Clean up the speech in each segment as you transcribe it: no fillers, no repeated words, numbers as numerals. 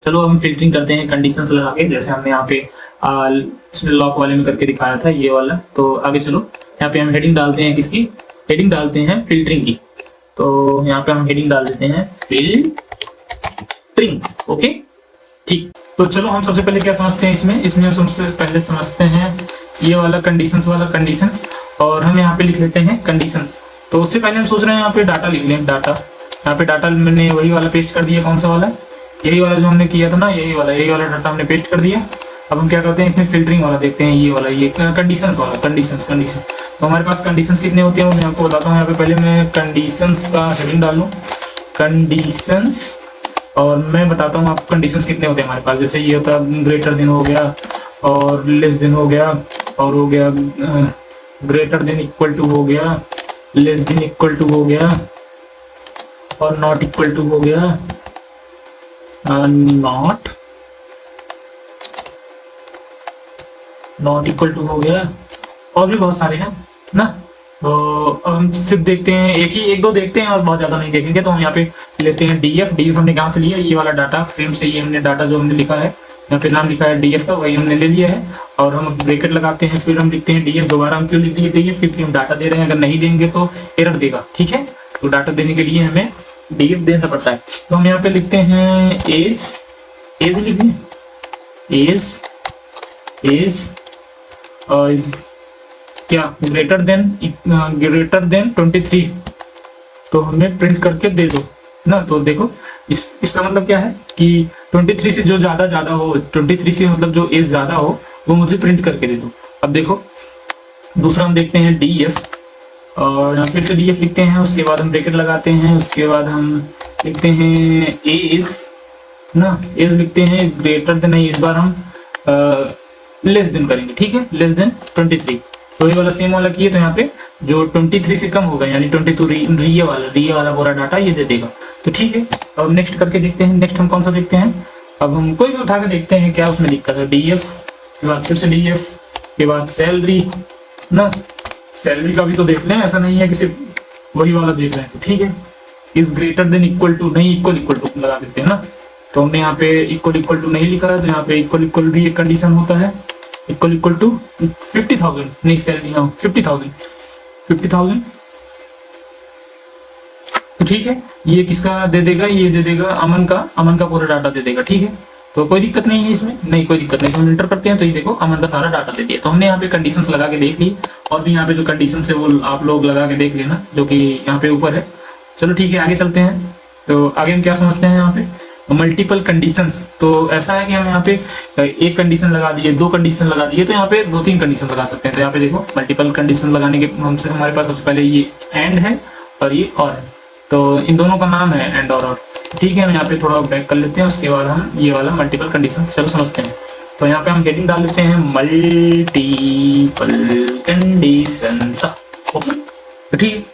चलो हम फिल्टरिंग करते हैं कंडीशंस लगा के, जैसे हमने यहाँ पे इसमें लॉक वाले में करके दिखाया था ये वाला। तो आगे चलो, यहाँ पे हम हेडिंग डालते हैं, किसकी हेडिंग डालते हैं? फिल्टरिंग की। तो यहाँ पे हम हेडिंग डाल देते हैं फिल्टरिंग। ओके ठीक। तो चलो हम सबसे पहले क्या समझते हैं इसमें हम सबसे पहले समझते हैं ये वाला कंडीशंस वाला कंडीशंस, और हम यहाँ पे लिख लेते हैं कंडीशंस। तो उससे पहले हम सोच रहे हैं यहाँ पे डाटा लिख लें। डाटा, यहाँ पे डाटा मैंने वही वाला पेस्ट कर दिया। कौन सा वाला? यही वाला जो हमने किया था ना, यही वाला डाटा हमने पेस्ट कर दिया। अब हम क्या करते हैं, इसमें फिल्टरिंग वाला देखते हैं, ये वाला, ये कंडीशंस वाला, कंडीशन। तो हमारे पास कंडीशंस कितने होते हैं मैं आपको बताता हूँ। यहाँ पे पहले मैं कंडीशंस का हेडिंग डाल लूँ, कंडीशंस, और मैं बताता हूँ आपको कंडीशंस कितने होते हैं हमारे पास। जैसे ये होता है ग्रेटर देन हो गया, और लेस देन हो गया, और हो गया ग्रेटर देन इक्वल टू हो गया, लेस देन इक्वल टू हो गया, और नॉट इक्वल टू हो गया, नॉट इक्वल टू हो गया, और भी बहुत सारे हैं ना। तो अब हम सिर्फ देखते हैं, एक दो देखते हैं और बहुत ज्यादा नहीं देखेंगे। तो हम यहाँ पे लेते हैं डीएफ हमने कहाँ से लिया? ये वाला डाटा फ्रेम से, ये हमने डाटा जो हमने लिखा है यहाँ पे नाम लिखा है डीएफ का, वही हमने ले लिया है। और हम ब्रैकेट लगाते हैं, फिर हम लिखते हैं डीएफ। दोबारा हम क्यों लिख दिए डीएफ? क्योंकि हम डाटा दे रहे हैं, अगर नहीं देंगे तो एरर देगा। ठीक है, तो डाटा देने के लिए हमें डीएफ देना पड़ता है। तो हम यहाँ पे लिखते हैं एज लिखते हैं, एज क्या ग्रेटर देन 23, तो हमें प्रिंट करके दे दो ना। तो देखो इसका मतलब क्या है कि 23 से जो ज्यादा हो, 23 से मतलब जो एज ज्यादा हो वो मुझे प्रिंट करके दे दो। अब देखो दूसरा हम देखते हैं डीएफ, और फिर से डीएफ लिखते हैं, उसके बाद हम ब्रैकेट लगाते हैं, उसके बाद हम लिखते हैं एज ना, एज लिखते हैं ग्रेटर देन, नहीं इस बार हम लेस देन करेंगे। ठीक है, लेस देन 23। तो ये वाला सेम वाला किए, तो यहाँ पे जो 23 से कम होगा यानी 22 रिये वाला पूरा डाटा ये दे देगा। तो ठीक है, अब नेक्स्ट करके देखते हैं। नेक्स्ट हम कौन सा देखते हैं? अब हम कोई भी उठा के देखते हैं क्या उसमें दिक्कत है। डीएफ के बाद फिर से डीएफ के बाद सैलरी ना, सैलरी का भी तो देख लें, ऐसा नहीं है कि सिर्फ वही वाला देख रहे हैं। तो ठीक है, is greater than equal to, नहीं इक्वल टू लगा देते हैं ना। तो हमने यहाँ पे इक्वल टू नहीं लिखा है, तो यहाँ पे इक्वल भी एक कंडीशन होता है। इक्वल टू 50,000, नहीं सैलरी, हाँ 50,000। तो ठीक है, ये किसका दे देगा? ये दे देगा अमन का पूरा डाटा दे देगा। ठीक है, तो कोई दिक्कत नहीं है इसमें, नहीं कोई दिक्कत नहीं। हम एंटर करते हैं तो ये देखो अमन का सारा डाटा दे दिया। तो हमने यहाँ पे कंडीशंस लगा के देख ली, और भी यहाँ पे जो कंडीशन है वो आप लोग लगा के देख लेना, जो कि यहाँ पे ऊपर है। चलो ठीक है, आगे चलते हैं। तो आगे हम क्या समझते हैं यहाँ पे? Multiple conditions. तो ऐसा है कि हम यहाँ पे एक कंडीशन लगा दिए, दो कंडीशन लगा दिए, तो यहाँ पे 2-3 कंडीशन लगा सकते हैं। तो यहाँ पे देखो मल्टीपल कंडीशन लगाने के हमसे हमारे पास सबसे पहले ये एंड है और ये और है, तो इन दोनों का नाम है एंड और। ठीक है, हम यहाँ पे थोड़ा बैक कर लेते हैं, उसके बाद हम ये वाला मल्टीपल कंडीशन चलो समझते हैं। तो यहाँ पे हम हेडिंग डाल लेते हैं मल्टीपल कंडीशंस। ओके, तो ठीक है,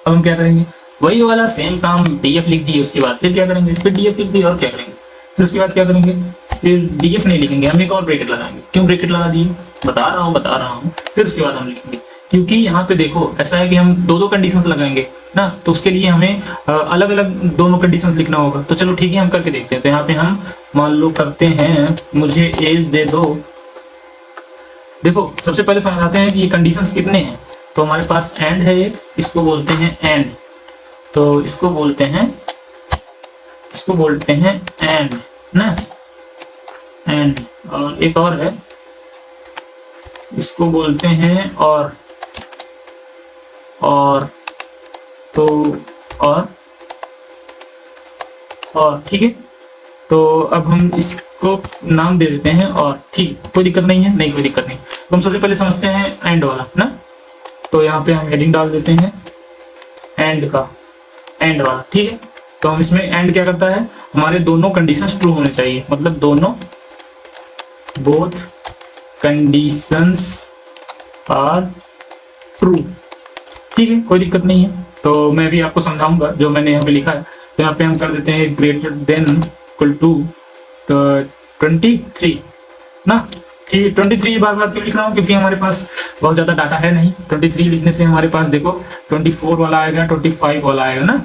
अब हम क्या करेंगे? वही वाला सेम काम, डीएफ लिख दिए, उसके बाद फिर क्या करेंगे? फिर डीएफ लिख दिए और क्या करेंगे? फिर उसके बाद क्या करेंगे? फिर डीएफ नहीं लिखेंगे, हम एक और ब्रैकेट लगाएंगे। क्यों ब्रैकेट लगा दिए? बता रहा हूँ। फिर उसके बाद हम लिखेंगे, क्योंकि यहाँ पे देखो ऐसा है कि हम दो कंडीशंस लगाएंगे ना, तो उसके लिए हमें अलग अलग दोनों कंडीशंस लिखना होगा। तो चलो ठीक है, हम करके देखते हैं। तो यहाँ पे हम मान लो करते हैं मुझे एज दे दो। देखो सबसे पहले समझाते हैं कि ये कंडीशंस कितने हैं। तो हमारे पास एंड है एक, इसको बोलते हैं एंड, तो इसको बोलते हैं एंड ना, एंड। और एक और है, इसको बोलते हैं और तो और ठीक है। तो अब हम इसको नाम दे देते हैं और, ठीक, कोई दिक्कत नहीं है, नहीं कोई दिक्कत नहीं। तो हम सबसे पहले समझते हैं एंड वाला ना। तो यहाँ पे हम हेडिंग डाल देते हैं एंड वाला। ठीक है, तो हम इसमें एंड क्या करता है? हमारे दोनों कंडीशंस ट्रू होने चाहिए, मतलब बोथ कंडीशंस आर ट्रू। ठीक है, कोई दिक्कत नहीं है। तो मैं भी आपको समझाऊंगा जो मैंने यहाँ पे लिखा है। तो यहाँ पे हम कर देते हैं ग्रेटर देन इक्वल टू 23 ना। ठीक, 23 बार क्यों लिख रहा हूँ? क्योंकि हमारे पास बहुत ज्यादा डाटा है नहीं। 23 लिखने से हमारे पास देखो 24 वाला आएगा, 25 वाला आएगा ना।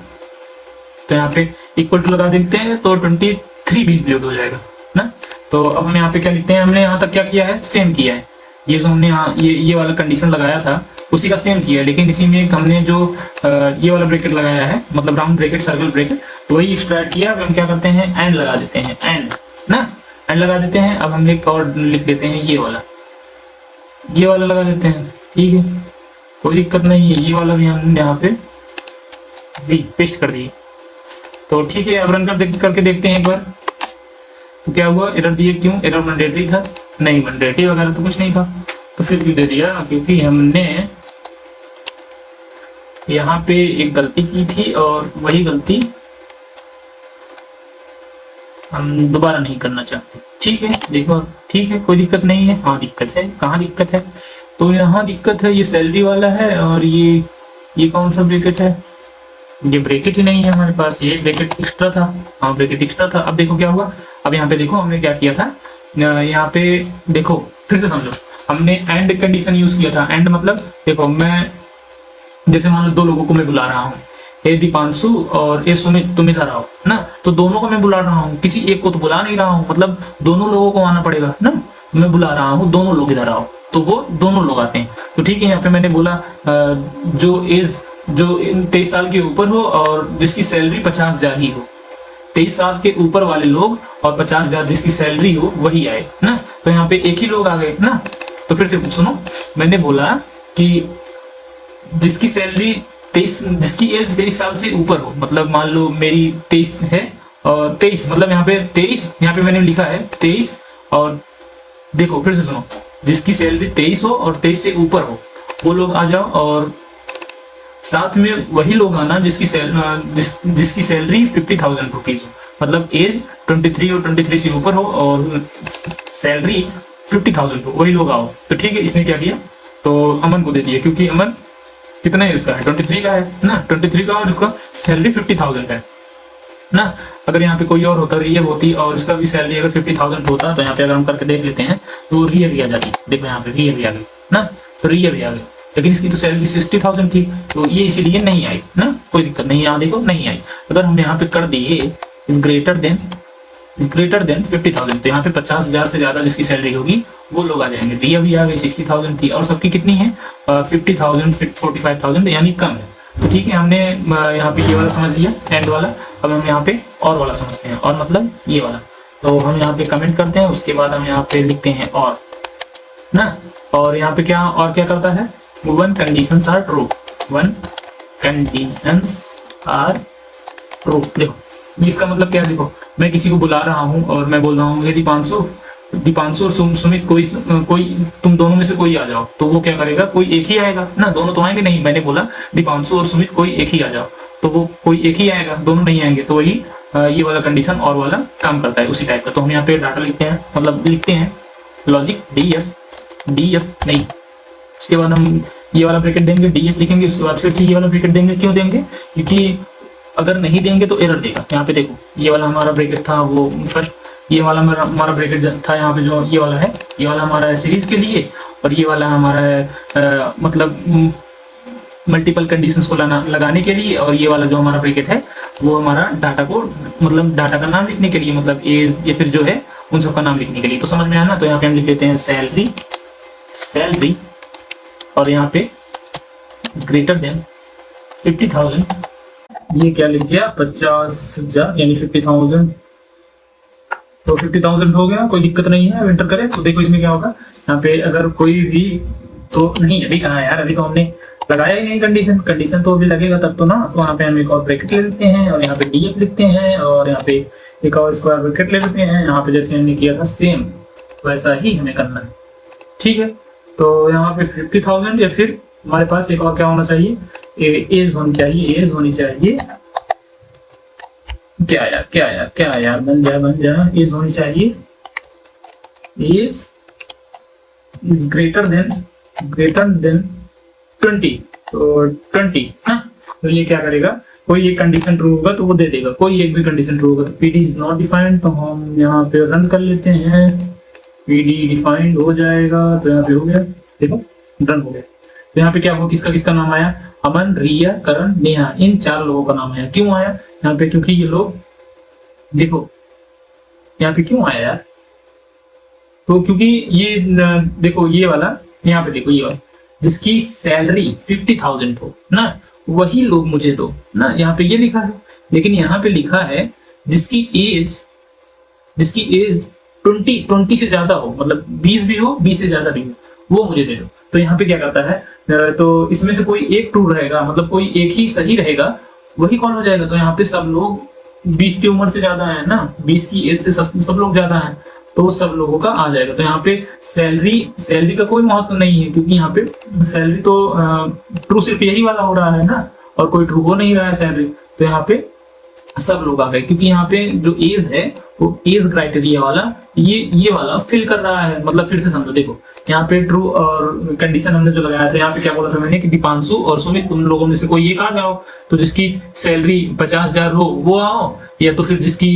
तो यहाँ पे इक्वल टू लगा देते हैं, तो 23 3 भी इंक्लूड हो जाएगा ना। तो अब हम यहाँ पे क्या लिखते हैं, हमने यहाँ तक क्या किया है, सेम किया है। ये जो हमने यहाँ ये वाला कंडीशन लगाया था उसी का सेम किया है, लेकिन इसी में हमने जो ये वाला ब्रैकेट लगाया है, मतलब राउंड ब्रैकेट, सर्कल ब्रैकेट, तो वही एक्सट्रैक्ट किया। अब हम क्या करते हैं, एंड लगा देते हैं, एंड ना, एंड लगा देते हैं। अब हम एक और लिख देते हैं, ये वाला लगा देते हैं, ठीक है, कोई दिक्कत नहीं है। ये वाला भी हम यहाँ पे पेस्ट कर दिए, तो ठीक है। अब रन करके देखते हैं एक बार, तो क्या हुआ, एरर दिए, क्यों एरर मैंडेटरी था, नहीं मैंडेटरी वगैरह तो कुछ नहीं था, तो फिर क्यों दे दिया, क्योंकि हमने यहाँ पे एक गलती की थी और वही गलती हम दोबारा नहीं करना चाहते। ठीक है, देखो ठीक है, कोई दिक्कत नहीं है। हाँ दिक्कत है, कहाँ दिक्कत है, तो यहाँ दिक्कत है, ये सैलरी वाला है और ये कौन सा ब्रैकेट है, ये ब्रैकेट ही नहीं है हमारे पास, ये ब्रैकेट एक्स्ट्रा था। हाँ ब्रैकेट एक्स्ट्रा था। अब देखो क्या हुआ, अब यहाँ पे देखो हमने क्या किया था, यहाँ पे देखो फिर से समझो, हमने एंड कंडीशन यूज किया था। एंड मतलब देखो, मैं जैसे मान लो 2 लोगों को मैं बुला रहा हूँ, ए दीपांशु और ए सुमित, तुम इधर आओ ना, तो दोनों को मैं बुला रहा हूँ, किसी एक को तो बुला नहीं रहा हूँ, मतलब दोनों लोगों को आना पड़ेगा ना। मैं बुला रहा हूँ दोनों लोग इधर आओ, तो वो दोनों लोग आते हैं। तो ठीक है, यहाँ पे मैंने बोला जो 23 साल के ऊपर हो और जिसकी सैलरी 50,000 ही हो, 23 साल के ऊपर वाले लोग और 50,000 जिसकी सैलरी हो वही आए ना। तो यहाँ पे एक ही लोग आ गए ना। तो फिर से सुनो, मैंने बोला कि जिसकी सैलरी 23, जिसकी एज 23 साल से ऊपर हो, मतलब मान लो मेरी 23 है और 23 मतलब यहाँ पे 23, यहाँ पे मैंने लिखा है 23, और देखो फिर से सुनो, जिसकी सैलरी 23 हो और 23 से ऊपर हो वो लोग आ जाओ, और साथ में वही लोग आना जिसकी सैलरी 50,000 रुपीज हो, मतलब एज 23 और 23 से ऊपर हो और सैलरी 50,000 हो, वही लोग आओ। तो ठीक है, इसने क्या किया, तो अमन को दे दिया, क्योंकि अमन कितना है, इसका है 23 का है ना, 23 का, और इसका सैलरी 50,000 है ना। अगर यहाँ पे कोई और होता, रिया होती और इसका भी सैलरी अगर 50,000 होता, तो यहाँ पे अगर हम करके देख लेते हैं तो रिया भी आ जाती। देखो यहाँ पे रिया भी आ गई ना, तो रिया भी आ गई, लेकिन इसकी तो सैलरी 60,000 थी, तो ये इसीलिए नहीं आई ना, कोई दिक्कत नहीं, यहाँ देखो नहीं आई। अगर हम यहाँ पे कर दिए इज ग्रेटर देन 50,000, तो यहाँ पे 50,000 से ज्यादा जिसकी सैलरी होगी वो लोग आ जाएंगे। रिया भी आ गई, 60,000 थी, और सबकी कितनी है 50,000, 45,000, यानी कम है। तो ठीक है, हमने यहाँ पे ये वाला समझ लिया, एंड वाला। अब हम यहाँ पे और वाला समझते हैं, और मतलब ये वाला। तो हम यहाँ पे कमेंट करते हैं, उसके बाद हम यहाँ पे लिखते हैं और ना, और यहाँ पे क्या और क्या करता है, 1 conditions are true, 1 conditions are true. देखो इसका मतलब क्या है, देखो मैं किसी को बुला रहा हूँ और मैं बोल रहा हूँ हे दीपांशु और सुमित, कोई तुम दोनों में से कोई आ जाओ, तो वो क्या करेगा, कोई एक ही आएगा ना, दोनों तो आएंगे नहीं। मैंने बोला दीपांशु और सुमित कोई एक ही आ जाओ, तो वो कोई एक ही आएगा, दोनों नहीं आएंगे, तो वही ये वाला कंडीशन और वाला काम करता है उसी टाइप का। तो हम यहाँ पे डाटा लिखते हैं, मतलब लिखते हैं लॉजिक डीएफ नहीं, उसके बाद हम ये वाला ब्रैकेट देंगे, डीएफ लिखेंगे, उसके बाद फिर से ये वाला ब्रैकेट देंगे। क्यों देंगे, क्योंकि अगर नहीं देंगे तो एरर देगा। यहाँ पे देखो ये वाला हमारा ब्रैकेट था, वो फर्स्ट ये वाला हमारा ब्रैकेट था, यहाँ पे जो ये वाला है, ये वाला हमारा है सीरीज के लिए, और ये वाला हमारा है मतलब मल्टीपल कंडीशंस को लगाने के लिए, और ये वाला जो हमारा ब्रैकेट है वो हमारा डाटा को, मतलब डाटा का नाम लिखने के लिए, मतलब एज या फिर जो है उन सबका नाम लिखने के लिए। तो समझ में आना, तो यहाँ पे हम लिख लेते हैं सैलरी, और यहाँ पे ग्रेटर देन 50,000, ये क्या लिख दिया 50,000 यानी 50,000, तो 50,000 हो गया, कोई दिक्कत नहीं है। एंटर करें तो देखो इसमें क्या होगा, यहाँ पे अगर कोई भी, तो नहीं अभी कहाँ यार, अभी तो हमने लगाया ही नहीं कंडीशन तो अभी लगेगा तब तो ना। तो यहाँ पे हम एक और ब्रैकेट ले लेते हैं, और यहाँ पे डीएफ लिखते हैं, और यहाँ पे एक और स्क्वायर ब्रैकेट ले लेते हैं। यहाँ पे जैसे हमने किया था सेम वैसा ही हमें करना है, ठीक है। तो यहाँ पे 50,000, या फिर हमारे पास एक और क्या होना चाहिए, एज होनी चाहिए, क्या यार बन जा, एज होनी चाहिए, एज इज ग्रेटर देन 20, तो 20 हाँ। तो ये क्या करेगा, कोई एक कंडीशन ट्रू होगा तो वो दे देगा, कोई एक भी कंडीशन ट्रू होगा तो पीडी इज नॉट डिफाइंड, तो हम यहाँ पे रन कर लेते हैं, पीडी डिफाइंड हो जाएगा। तो यहाँ पे हो गया, देखो रन हो गया। तो यहाँ पे क्या हुआ, किसका नाम आया, अमन, रिया, करण, नेहा, इन 4 लोगों का नाम आया। क्यों आया यहाँ पे, क्योंकि ये लोग देखो यहाँ पे क्यों आया यार? तो क्योंकि ये देखो ये वाला, यहाँ पे देखो ये वाला, जिसकी सैलरी 50,000 हो ना, वही लोग मुझे दो ना, यहाँ पे ये लिखा है। लेकिन यहाँ पे लिखा है जिसकी एज 20 से ज्यादा हो, मतलब 20 भी हो, 20 से ज्यादा भी हो, वो मुझे दे दो। तो यहाँ पे क्या करता है, तो इसमें से कोई एक ट्रू रहेगा, मतलब कोई एक ही सही रहेगा, वही कौन हो जाएगा। तो यहाँ पे सब लोग 20 की उम्र से ज्यादा है ना, 20 की एज से सब लोग ज्यादा है, तो सब लोगों का आ जाएगा। तो यहाँ पे सैलरी का कोई महत्व नहीं है, क्योंकि यहाँ पे सैलरी तो ट्रू सिर्फ यही वाला हो रहा है ना, और कोई ट्रू हो नहीं रहा है सैलरी। तो यहाँ पे सब लोग आ गए, क्योंकि यहाँ पे जो एज है वो एज क्राइटेरिया वाला ये वाला फिल कर रहा है। मतलब फिर से समझो, देखो यहाँ पे ट्रू और कंडीशन हमने जो लगाया था, यहाँ पे क्या बोला था मैंने कि दीपांशु और सुमित उन लोगों में से कोई एक आ जाओ। तो जिसकी सैलरी 50,000 हो वो आओ, या तो फिर जिसकी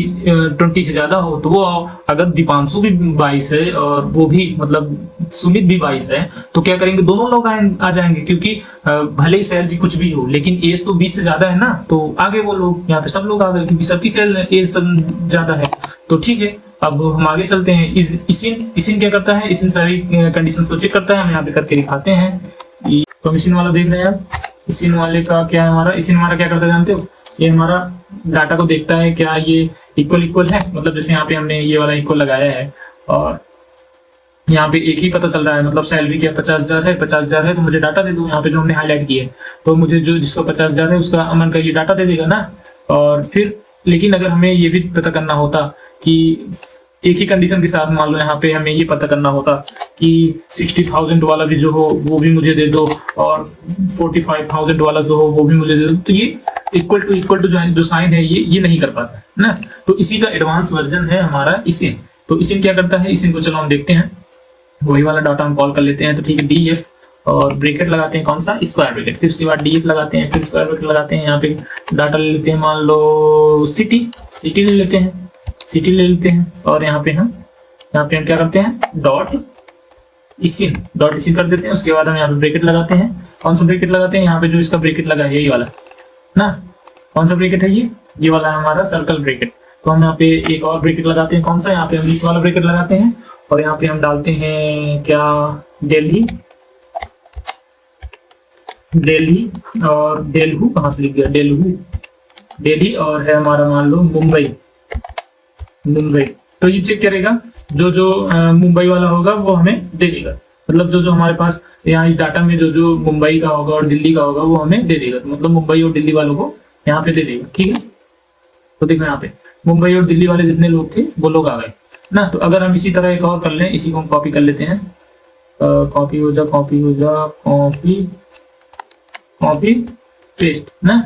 20 से ज्यादा हो तो वो आओ। अगर दीपांशु भी 22 है और वो भी मतलब सुमित भी 22 है, तो क्या करेंगे, दोनों लोग आ जाएंगे, क्योंकि भले ही सैलरी कुछ भी हो, लेकिन एज तो 20 से ज्यादा है ना, तो आगे वो लोग, यहाँ पे सब लोग आ गए, क्योंकि सबकी एज ज्यादा है। तो ठीक है, अब हम आगे चलते हैं। इसिन क्या करता है, इसिन सारी कंडीशंस को चेक करता है। हम यहाँ पे करके दिखाते हैं। तो हम इसिन वाला देख रहे हैं आप। इसिन वाले का क्या है, हमारा इसिन हमारा क्या करता है जानते हो, ये हमारा डाटा को देखता है क्या ये इक्वल है, मतलब जैसे यहाँ पे हमने ये वाला इक्वल लगाया है, और यहाँ पे एक ही पता चल रहा है, मतलब सैलरी क्या 50,000 है, 50,000 है, तो मुझे डाटा दे दो। यहाँ पे जो हमने हाईलाइट किया है, तो मुझे जो जिसको 50,000 है उसका अमन का ये डाटा दे देगा ना। और फिर लेकिन अगर हमें ये भी पता करना होता कि एक ही कंडीशन के साथ, मान लो यहाँ पे हमें ये पता करना होता कि 60,000 वाला भी जो हो वो भी मुझे दे दो, और 45,000 वाला जो हो वो भी मुझे दे दो, तो ये इक्वल टू जो साइन है ये नहीं कर पाता है ना। तो इसी का एडवांस वर्जन है हमारा इसिन। तो इसिन क्या करता है, इसिन को चलो हम देखते हैं, वही वाला डाटा हम कॉल कर लेते हैं। तो ठीक है, डीएफ और ब्रैकेट लगाते हैं, कौन सा, स्क्वायर ब्रैकेट, फिर उसके बाद डीएफ लगाते हैं, फिर स्क्वायर ब्रैकेट लगाते हैं। यहाँ पे डाटा ले लेते हैं, मान लो सिटी ले लेते हैं, और यहाँ पे हम क्या करते हैं, डॉट इसिन कर देते हैं। उसके बाद हम यहाँ पे ब्रैकेट लगाते हैं। कौन सा ब्रैकेट लगाते हैं, यहाँ पे जो इसका ब्रैकेट लगा है यही वाला ना, कौन सा ब्रैकेट है ये वाला है हमारा सर्कल ब्रैकेट। तो हम यहाँ पे एक और ब्रैकेट लगाते हैं, कौन सा, यहाँ पे हम बीच वाला ब्रैकेट लगाते हैं, और यहाँ पे हम डालते हैं क्या, दिल्ली और डेल्हू, कहाँ से लिख गया, दिल्ली, और है हमारा मान लो मुंबई। तो ये चेक करेगा, जो मुंबई वाला होगा वो हमें दे देगा, मतलब जो हमारे पास यहाँ इस डाटा में जो मुंबई का होगा और दिल्ली का होगा वो हमें दे देगा। तो मतलब मुंबई और दिल्ली वालों को यहाँ पे दे देगा, ठीक है। तो देखो यहाँ पे मुंबई और दिल्ली वाले जितने लोग थे वो लोग आ गए ना। तो अगर हम इसी तरह एक और कर लें, इसी को हम कॉपी कर लेते हैं, कॉपी पेस्ट ना।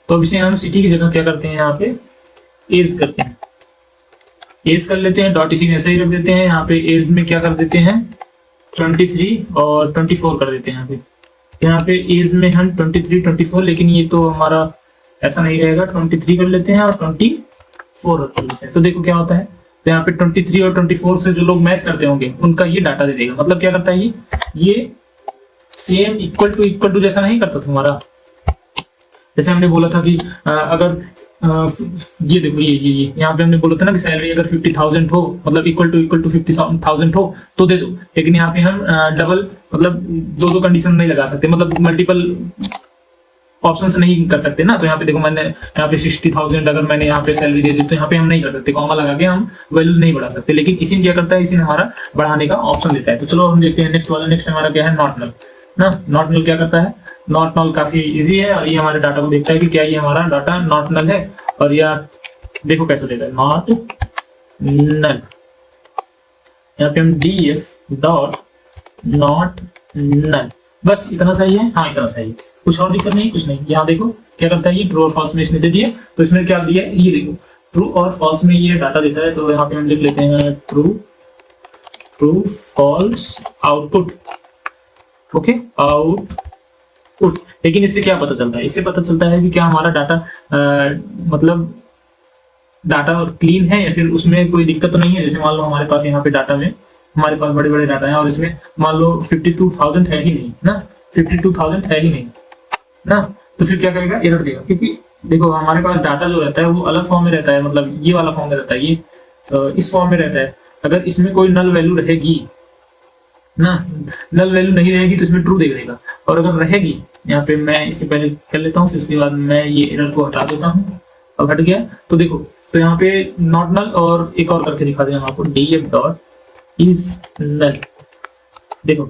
तो अब इसे हम सिटी की जगह क्या करते हैं, यहाँ पे एज करते हैं, एज कर लेते हैं, डॉट इसी में ऐसे ही रख देते हैं। यहाँ पे एज में क्या कर देते हैं, 23 और 24 कर देते हैं। यहाँ पे एज में हम 23 24, लेकिन ये तो हमारा ऐसा नहीं रहेगा, 23 कर लेते हैं और 24 कर लेते हैं। तो देखो क्या होता है, तो यहाँ पे 23 और 24 से जो लोग मैच करते होंगे उनका ये डाटा दे देगा। मतलब क्या करता है ये सेम इक्वल टू जैसा नहीं करता था हमारा। जैसे हमने बोला था कि अगर ये देखो ये यहाँ पे हमने बोला था ना कि सैलरी अगर 50,000 हो, मतलब इक्वल टू 50,000 हो तो दे दो। लेकिन यहाँ पे हम डबल, मतलब दो कंडीशन नहीं लगा सकते, मतलब मल्टीपल ऑप्शंस नहीं कर सकते ना। तो यहाँ पे देखो मैंने यहाँ पे 60,000 अगर मैंने यहाँ पे सैलरी दे दी, तो यहाँ पे हम नहीं कर सकते, कॉमा लगा के हम वैल्यूज नहीं बढ़ा सकते। लेकिन इसी क्या करता है, इसी हमारा बढ़ाने का ऑप्शन देता है। तो चलो हम देखते हैं नेक्स्ट वाला। नेक्स्ट हमारा क्या है, नॉट नल ना। नॉट नल क्या करता है, नॉट नल काफी इजी है, और ये हमारे डाटा को देखता है कि क्या ये हमारा डाटा नॉट नल है। और यार देखो कैसे देता है, नॉट नल। यहाँ पे हम df डॉट नॉट नल, बस इतना सही है, हाँ इतना सही है, कुछ और दिक्कत नहीं, कुछ नहीं। यहाँ देखो क्या करता है, ये ट्रू और फॉल्स में इसने दे दिया। तो इसमें क्या दिया है, ये देखो ट्रू और फॉल्स में ये डाटा देता है। तो यहाँ पे हम लिख लेते हैं true false output, okay output. लेकिन इससे क्या पता चलता है, इससे पता चलता है कि क्या हमारा डाटा मतलब डाटा क्लीन है या फिर उसमें कोई दिक्कत तो नहीं है। जैसे मान लो हमारे पास यहाँ पे डाटा में हमारे पास बड़े बड़े डाटा है, और इसमें मान लो 52,000 है ही नहीं ना, 52,000 है ही नहीं ना। तो फिर क्या करेगा, एरर देगा। क्योंकि देखो हमारे पास डाटा जो रहता है वो अलग फॉर्म में रहता है, मतलब ये वाला फॉर्म में रहता है, ये इस फॉर्म में रहता है। अगर इसमें कोई नल वैल्यू रहेगी ना, नल वैल्यू नहीं रहेगी तो इसमें ट्रू दे देगा, और अगर रहेगी, यहाँ पे मैं इससे पहले कर लेता हूँ, फिर उसके बाद मैं ये एरर को हटा देता हूँ। अब हट गया तो देखो, तो यहाँ पे नॉट नल, और एक और करके दिखा दें हम आपको, df डॉट इज नल। देखो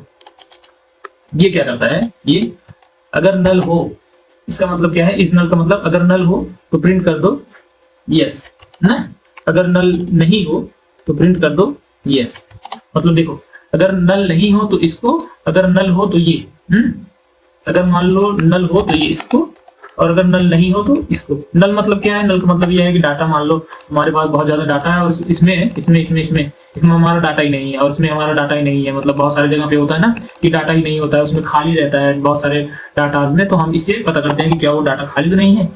ये क्या करता है, ये अगर नल हो, इसका मतलब क्या है, इस नल का मतलब अगर नल हो तो प्रिंट कर दो यस ना, अगर नल नहीं हो तो प्रिंट कर दो यस। मतलब देखो, अगर नल नहीं हो तो इसको, अगर नल हो तो ये, अगर मान लो नल हो तो ये इसको, और अगर नल नहीं हो तो इसको। नल मतलब क्या है, नल का मतलब ये है कि डाटा, मान लो हमारे पास बहुत ज्यादा डाटा है और इसमें हमारा डाटा ही नहीं है, और इसमें हमारा डाटा ही नहीं है, मतलब बहुत सारी जगह पे होता है ना कि डाटा ही नहीं होता है, उसमें खाली रहता है बहुत सारे डाटा में, तो हम इससे पता करते हैं कि क्या वो डाटा खाली तो नहीं है।